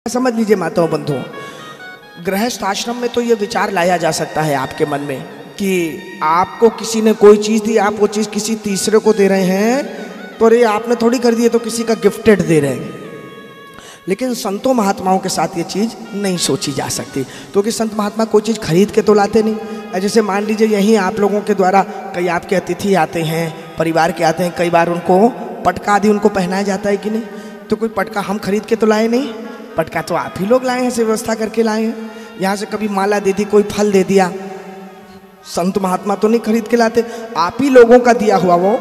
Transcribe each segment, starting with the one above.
समझ लीजिए माताओं बंधुओं, गृहस्थ आश्रम में तो ये विचार लाया जा सकता है आपके मन में कि आपको किसी ने कोई चीज़ दी, आप वो चीज़ किसी तीसरे को दे रहे हैं तो अरे आपने थोड़ी कर दी है, तो किसी का गिफ्टेड दे रहे हैं। लेकिन संतों महात्माओं के साथ ये चीज़ नहीं सोची जा सकती, क्योंकि संत महात्मा कोई चीज़ खरीद के तो लाते नहीं। जैसे मान लीजिए यहीं आप लोगों के द्वारा कई आपके अतिथि आते हैं, परिवार के आते हैं, कई बार उनको पटका आदि उनको पहनाया जाता है कि नहीं, तो कोई पटका हम खरीद के तो लाए नहीं, पटका तो आप ही लोग लाए हैं, ऐसे व्यवस्था करके लाए हैं। यहाँ से कभी माला दे दी, कोई फल दे दिया, संत महात्मा तो नहीं खरीद के लाते, आप ही लोगों का दिया हुआ वो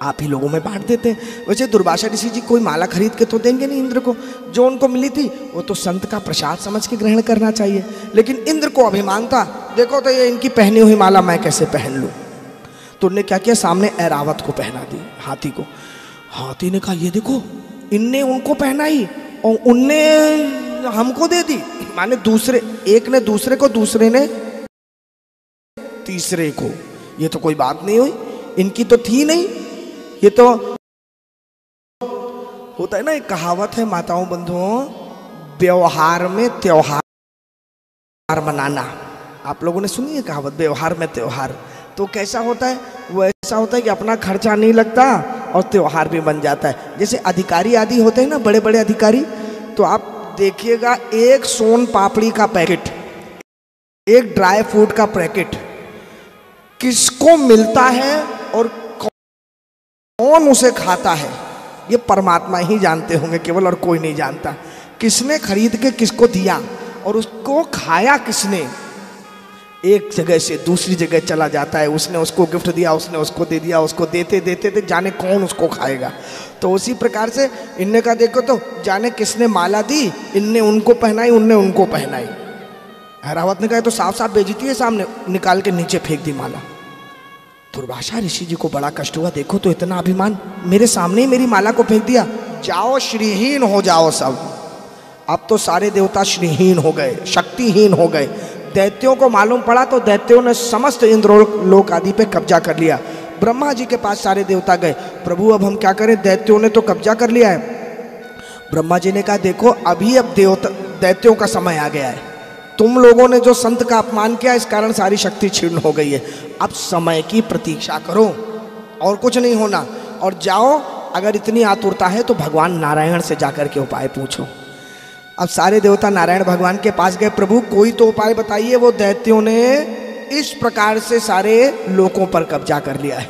आप ही लोगों में बांट देते हैं। वैसे दुर्वासा ऋषि जी कोई माला खरीद के तो देंगे नहीं इंद्र को, जो उनको मिली थी वो तो संत का प्रसाद समझ के ग्रहण करना चाहिए। लेकिन इंद्र को अभिमान था, देखो तो ये इनकी पहनी हुई माला मैं कैसे पहन लूँ, तो उन्होंने क्या किया, सामने ऐरावत को पहना दी, हाथी को। हाथी ने कहा ये देखो इनने उनको पहनाई और उनने हमको दे दी, माने दूसरे, एक ने दूसरे को, दूसरे ने तीसरे को। ये तो कोई बात नहीं हुई, इनकी तो थी नहीं, ये तो होता है ना, एक कहावत है माताओं बंधुओं, व्यवहार में त्योहार मनाना। आप लोगों ने सुनी है कहावत, व्यवहार में त्योहार। तो कैसा होता है, वो ऐसा होता है कि अपना खर्चा नहीं लगता और त्योहार भी बन जाता है। जैसे अधिकारी आदि होते हैं ना, बड़े बड़े अधिकारी, तो आप देखिएगा एक सोन पापड़ी का पैकेट, एक ड्राई फ्रूट का पैकेट किसको मिलता है और कौन उसे खाता है, ये परमात्मा ही जानते होंगे केवल, और कोई नहीं जानता। किसने खरीद के किसको दिया और उसको खाया किसने, एक जगह से दूसरी जगह चला जाता है, उसने उसको गिफ्ट दिया, उसने उसको दे दिया, उसको देते देते जाने कौन उसको खाएगा। तो उसी प्रकार से इनने का देखो तो जाने किसने माला दी, इनने उनको पहनाई, उनने उनको पहनाई। ऐरावत ने कहा तो साफ साफ बेइज्जती है, सामने निकाल के नीचे फेंक दी माला। दुर्वासा ऋषि जी को बड़ा कष्ट हुआ, देखो तो इतना अभिमान, मेरे सामने ही मेरी माला को फेंक दिया, जाओ श्रीहीन हो जाओ सब। अब तो सारे देवता श्रीहीन हो गए, शक्तिहीन हो गए। दैत्यों को मालूम पड़ा तो दैत्यों ने समस्त इंद्रलोक आदि पे कब्जा कर लिया। ब्रह्मा जी के पास सारे देवता गए, प्रभु अब हम क्या करें, दैत्यों ने तो कब्जा कर लिया है। ब्रह्मा जी ने कहा देखो अभी अब दैत्यों का समय आ गया है, तुम लोगों ने जो संत का अपमान किया इस कारण सारी शक्ति छीर्ण हो गई है, अब समय की प्रतीक्षा करो और कुछ नहीं होना, और जाओ अगर इतनी आतुरता है तो भगवान नारायण से जाकर के उपाय पूछो। अब सारे देवता नारायण भगवान के पास गए, प्रभु कोई तो उपाय बताइए, वो दैत्यों ने इस प्रकार से सारे लोकों पर कब्जा कर लिया है।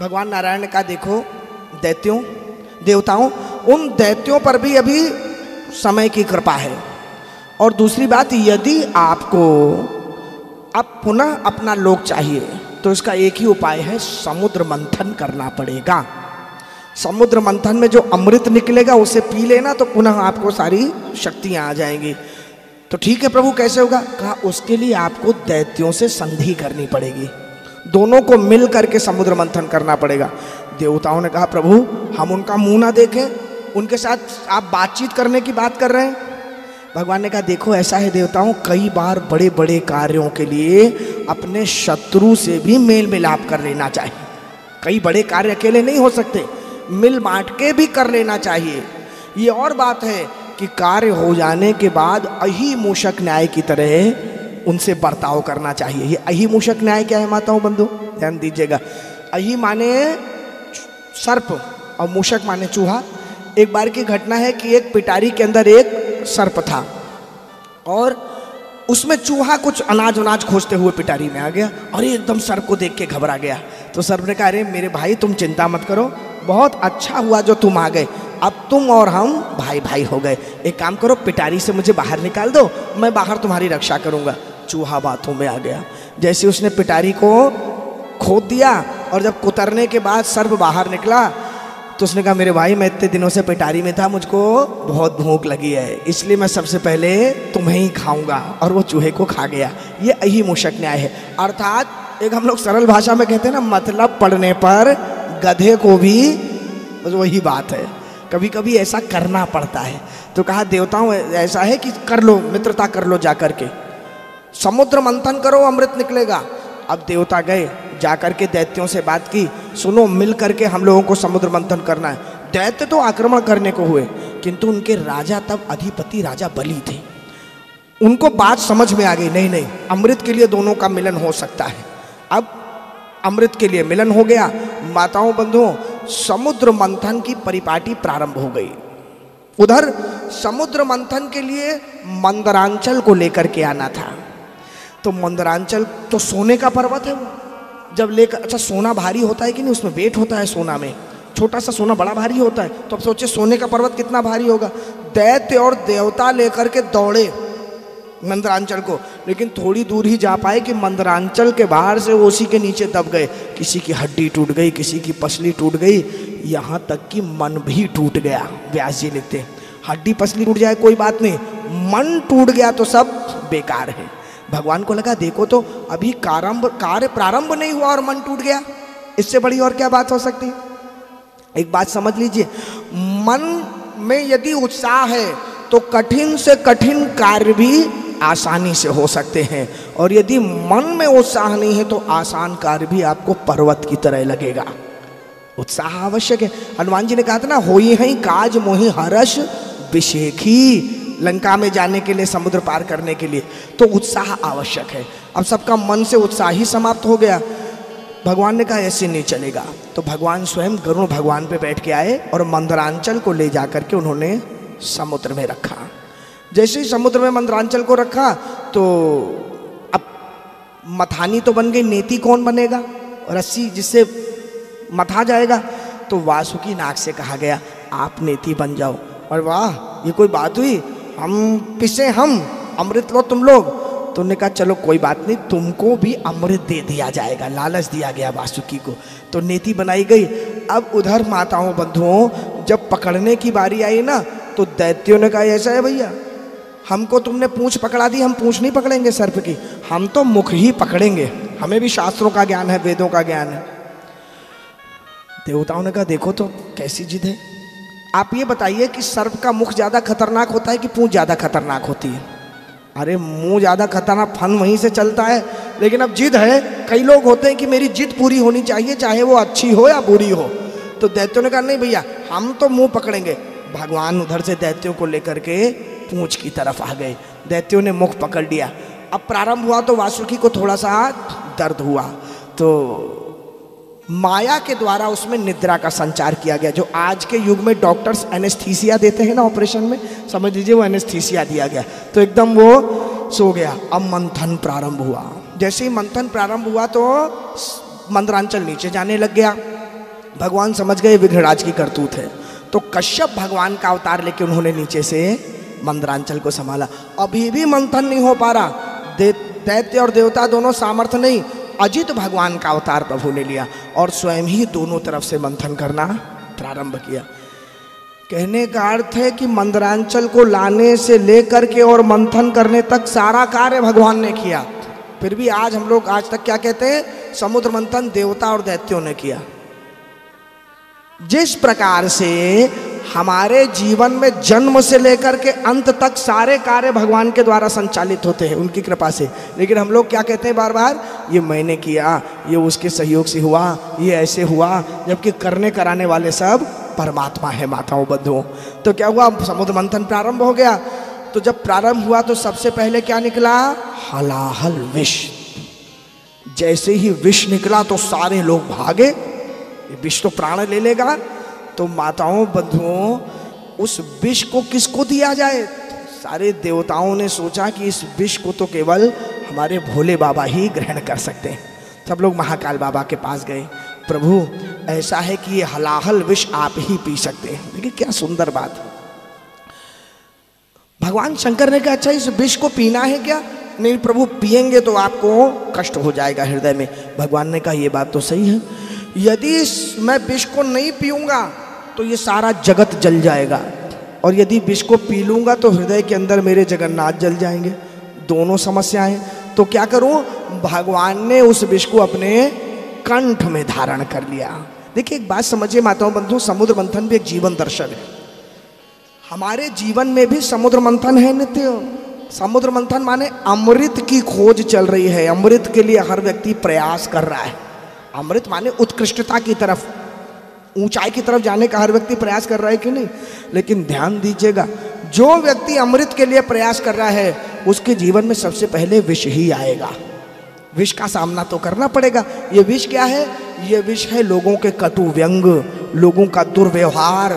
भगवान नारायण ने कहा देखो दैत्यों, देवताओं, उन दैत्यों पर भी अभी समय की कृपा है, और दूसरी बात, यदि आपको अब पुनः अपना लोक चाहिए तो इसका एक ही उपाय है, समुद्र मंथन करना पड़ेगा। समुद्र मंथन में जो अमृत निकलेगा उसे पी लेना तो पुनः आपको सारी शक्तियां आ जाएंगी। तो ठीक है प्रभु कैसे होगा, कहा उसके लिए आपको दैत्यों से संधि करनी पड़ेगी, दोनों को मिल करके समुद्र मंथन करना पड़ेगा। देवताओं ने कहा प्रभु हम उनका मुंह ना देखें, उनके साथ आप बातचीत करने की बात कर रहे हैं। भगवान ने कहा देखो ऐसा है देवताओं, कई बार बड़े बड़े कार्यों के लिए अपने शत्रु से भी मेल मिलाप कर लेना चाहिए। कई बड़े कार्य अकेले नहीं हो सकते, मिल बांट के भी कर लेना चाहिए। ये और बात है कि कार्य हो जाने के बाद अहि मूषक न्याय की तरह उनसे बर्ताव करना चाहिए। ये अहि मूषक न्याय क्या है माताओं बंधु, ध्यान दीजिएगा। अहि माने सर्प और मूषक माने चूहा। एक बार की घटना है कि एक पिटारी के अंदर एक सर्प था और उसमें चूहा कुछ अनाज वनाज खोजते हुए पिटारी में आ गया और ये एकदम सर्प को देख के घबरा गया। तो सर्प ने कहा अरे मेरे भाई तुम चिंता मत करो, बहुत अच्छा हुआ जो तुम आ गए, अब तुम और हम भाई भाई हो गए। एक काम करो पिटारी से मुझे बाहर निकाल दो, मैं बाहर तुम्हारी रक्षा करूंगा। चूहा बातों में आ गया, जैसे उसने पिटारी को खोद दिया और जब कुतरने के बाद सर्प बाहर निकला तो उसने कहा मेरे भाई मैं इतने दिनों से पिटारी में था, मुझको बहुत भूख लगी है, इसलिए मैं सबसे पहले तुम्हें ही खाऊंगा, और वो चूहे को खा गया। ये अहि मूषक न्याय है। अर्थात एक हम लोग सरल भाषा में कहते हैं ना, मतलब पड़ने पर गधे को भी, वही बात है, कभी कभी ऐसा करना पड़ता है। तो कहा देवताओं ऐसा है कि कर लो, मित्रता कर लो, जाकर के समुद्र मंथन करो, अमृत निकलेगा। अब देवता गए, जाकर के दैत्यों से बात की, सुनो मिल करके हम लोगों को समुद्र मंथन करना है। दैत्य तो आक्रमण करने को हुए किंतु उनके राजा तब अधिपति राजा बलि थे। उनको बात समझ में आ गई, नहीं नहीं, अमृत के लिए दोनों का मिलन हो सकता है। अब अमृत के लिए मिलन हो गया। माताओं बंधुओं, समुद्र मंथन की परिपाटी प्रारंभ हो गई। उधर समुद्र मंथन के लिए मंदरांचल को लेकर के आना था। तो मंदरांचल तो सोने का पर्वत है, वो जब लेकर, अच्छा सोना भारी होता है कि नहीं, उसमें वेट होता है सोना में, छोटा सा सोना बड़ा भारी होता है। तो अब सोचे सोने का पर्वत कितना भारी होगा। दैत्य और देवता लेकर के दौड़े मंदरांचल को, लेकिन थोड़ी दूर ही जा पाए कि मंदरांचल के बाहर से उसी के नीचे दब गए। किसी की हड्डी टूट गई, किसी की पसली टूट गई, यहाँ तक कि मन भी टूट गया। व्यास जी लिखते हैं हड्डी पसली टूट जाए कोई बात नहीं, मन टूट गया तो सब बेकार है। भगवान को लगा देखो तो अभी कार्य प्रारंभ नहीं हुआ और मन टूट गया, इससे बड़ी और क्या बात हो सकती है। एक बात समझ लीजिए, मन में यदि उत्साह है तो कठिन से कठिन कार्य भी आसानी से हो सकते हैं, और यदि मन में उत्साह नहीं है तो आसान कार्य भी आपको पर्वत की तरह लगेगा। उत्साह आवश्यक है। हनुमान जी ने कहा था ना, होई है काज मोहि हर्ष विशेखी, लंका में जाने के लिए, समुद्र पार करने के लिए तो उत्साह आवश्यक है। अब सबका मन से उत्साह ही समाप्त हो गया। भगवान ने कहा ऐसे नहीं चलेगा। तो भगवान स्वयं गरुड़ भगवान पे बैठ के आए और मंदरांचल को ले जा करके उन्होंने समुद्र में रखा। जैसे ही समुद्र में मंदरांचल को रखा तो अब मथानी तो बन गई, नेति कौन बनेगा, रस्सी जिससे मथा जाएगा। तो वासुकी नाग से कहा गया आप नेति बन जाओ। और वाह, ये कोई बात हुई, हम पिसे, हम अमृत लो तुम लोग। तो उन्होंने कहा चलो कोई बात नहीं, तुमको भी अमृत दे दिया जाएगा, लालच दिया गया वासुकी को। तो नीति बनाई गई। अब उधर माताओं बंधुओं, जब पकड़ने की बारी आई ना, तो दैत्यों ने कहा ऐसा है भैया, हमको तुमने पूंछ पकड़ा दी, हम पूंछ नहीं पकड़ेंगे सर्प की, हम तो मुख ही पकड़ेंगे, हमें भी शास्त्रों का ज्ञान है, वेदों का ज्ञान है। देवताओं ने कहा देखो तो कैसी जिद है, आप ये बताइए कि सर्प का मुख ज्यादा खतरनाक होता है कि पूंछ ज्यादा खतरनाक होती है। अरे मुंह ज्यादा खतरनाक, फन वहीं से चलता है, लेकिन अब जिद है, कई लोग होते हैं कि मेरी जिद पूरी होनी चाहिए चाहे वो अच्छी हो या बुरी हो। तो दैत्यों ने कहा नहीं भैया, हम तो मुंह पकड़ेंगे। भगवान उधर से दैत्यों को लेकर के पूंछ की तरफ आ गए। दैत्यों ने मुख पकड़ लिया। अब प्रारंभ हुआ तो वासुकी को थोड़ा सा दर्द हुआ, तो माया के द्वारा उसमें निद्रा का संचार किया गया। जो आज के युग में डॉक्टर्स एनेस्थीसिया देते हैं ना ऑपरेशन में, समझ लीजिए वो एनेस्थीसिया दिया गया, तो एकदम वो सो गया। अब मंथन प्रारंभ हुआ। जैसे ही मंथन प्रारंभ हुआ तो मंदरांचल नीचे जाने लग गया। भगवान समझ गए विघ्नराज की करतूत है, तो कश्यप भगवान का अवतार लेके उन्होंने नीचे से मंदरांचल को संभाला। अभी भी मंथन नहीं हो पा रहा, दैत्य और देवता दोनों सामर्थ्य नहीं, अजित भगवान का अवतार प्रभु ने लिया और स्वयं ही दोनों तरफ से मंथन करना प्रारंभ किया। कहने का अर्थ है कि मंदरांचल को लाने से लेकर के और मंथन करने तक सारा कार्य भगवान ने किया। फिर भी आज हम लोग आज तक क्या कहते हैं, समुद्र मंथन देवता और दैत्यों ने किया। जिस प्रकार से हमारे जीवन में जन्म से लेकर के अंत तक सारे कार्य भगवान के द्वारा संचालित होते हैं उनकी कृपा से, लेकिन हम लोग क्या कहते हैं बार बार, ये मैंने किया, ये उसके सहयोग से हुआ, ये ऐसे हुआ, जबकि करने कराने वाले सब परमात्मा है माताओं बंधुओं। तो क्या हुआ, समुद्र मंथन प्रारंभ हो गया। तो जब प्रारंभ हुआ तो सबसे पहले क्या निकला, हलाहल विष। जैसे ही विष निकला तो सारे लोग भागे, विष तो प्राण ले लेगा। तो माताओं बंधुओं, उस विष को किसको दिया जाए। सारे देवताओं ने सोचा कि इस विष को तो केवल हमारे भोले बाबा ही ग्रहण कर सकते हैं। सब लोग महाकाल बाबा के पास गए, प्रभु ऐसा है कि ये हलाहल विष आप ही पी सकते हैं। देखिए क्या सुंदर बात। भगवान शंकर ने कहा अच्छा इस विष को पीना है क्या। नहीं प्रभु, पिएंगे तो आपको कष्ट हो जाएगा हृदय में। भगवान ने कहा ये बात तो सही है, यदि मैं विष को नहीं पीऊंगा तो ये सारा जगत जल जाएगा, और यदि विष को पी लूंगा तो हृदय के अंदर मेरे जगन्नाथ जल जाएंगे, दोनों समस्याएं। तो क्या करूं, भगवान ने उस विष को अपने कंठ में धारण कर लिया। देखिए एक बात समझिए माताओं बंधु, समुद्र मंथन भी एक जीवन दर्शन है। हमारे जीवन में भी समुद्र मंथन है नित्य। समुद्र मंथन माने अमृत की खोज चल रही है, अमृत के लिए हर व्यक्ति प्रयास कर रहा है। अमृत माने उत्कृष्टता की तरफ, ऊंचाई की तरफ जाने का हर व्यक्ति प्रयास कर रहा है कि नहीं? लेकिन ध्यान दीजिएगा, जो व्यक्ति अमृत के लिए प्रयास कर रहा है उसके जीवन में सबसे पहले विष ही आएगा। विष का सामना तो करना पड़ेगा। ये विष क्या है? ये विष है लोगों के कटु व्यंग, लोगों का दुर्व्यवहार।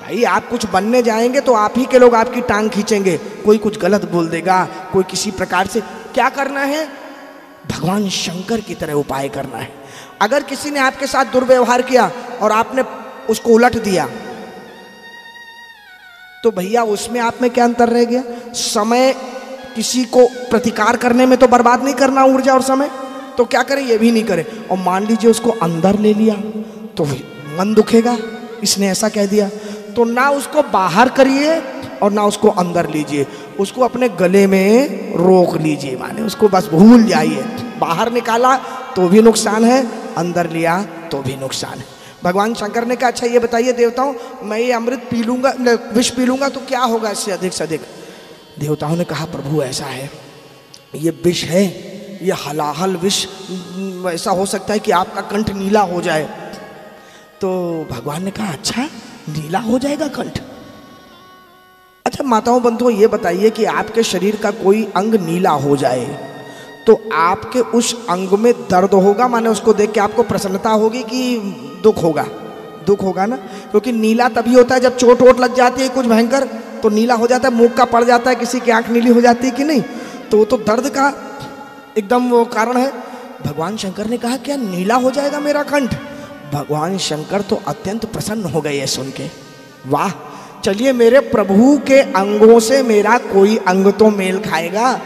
भाई आप कुछ बनने जाएंगे तो आप ही के लोग आपकी टांग खींचेंगे, कोई कुछ गलत बोल देगा, कोई किसी प्रकार से। क्या करना है? भगवान शंकर की तरह उपाय करना है। अगर किसी ने आपके साथ दुर्व्यवहार किया और आपने उसको उलट दिया तो भैया उसमें आप में क्या अंतर रह गया? समय किसी को प्रतिकार करने में तो बर्बाद नहीं करना ऊर्जा और समय, तो क्या करें? ये भी नहीं करें। और मान लीजिए उसको अंदर ले लिया तो मन दुखेगा, इसने ऐसा कह दिया। तो ना उसको बाहर करिए और ना उसको अंदर लीजिए, उसको अपने गले में रोक लीजिए, माने उसको बस भूल जाइए। बाहर निकाला तो भी नुकसान है, अंदर लिया तो भी नुकसान है। भगवान शंकर ने कहा अच्छा ये बताइए देवताओं, मैं ये अमृत पी लूंगा, विष पी लूंगा तो क्या होगा इससे अधिक से अधिक? देवताओं ने कहा प्रभु ऐसा है, ये विष है, ये हलाहल विष, ऐसा हो सकता है कि आपका कंठ नीला हो जाए। तो भगवान ने कहा अच्छा नीला हो जाएगा कंठ? अच्छा माताओं बंधुओं ये बताइए कि आपके शरीर का कोई अंग नीला हो जाए तो आपके उस अंग में दर्द होगा, माने उसको देख के आपको प्रसन्नता होगी कि दुख होगा? दुख होगा ना, क्योंकि नीला तभी होता है जब चोट वोट लग जाती है कुछ भयंकर, तो नीला हो जाता है, मुंह का पड़ जाता है, किसी की आंख नीली हो जाती है कि नहीं, तो वो तो दर्द का एकदम वो कारण है। भगवान शंकर ने कहा क्या नीला हो जाएगा मेरा कंठ? भगवान शंकर तो अत्यंत प्रसन्न हो गए ये सुन के। वाह, चलिए मेरे प्रभु के अंगों से मेरा कोई अंग तो मेल खाएगा।